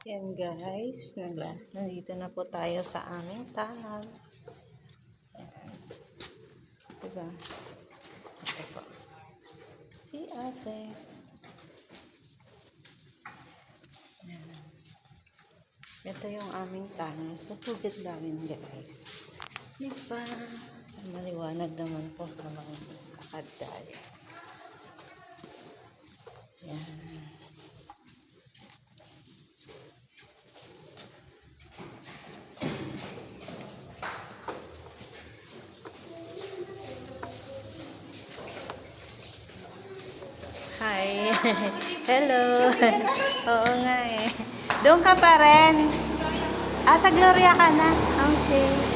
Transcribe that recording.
Yan guys, nandito na po tayo sa aming tunnel. Yan. Diba? Ito po. Si ate. Yan. Ito yung aming tunnel. Sa tubig namin guys. Diba? Sa maliwanag naman po namang lakad tayo. Yan. Hi. Hello. Oo nga eh. Doon ka pa rin. Sa Gloria ka na. Okay.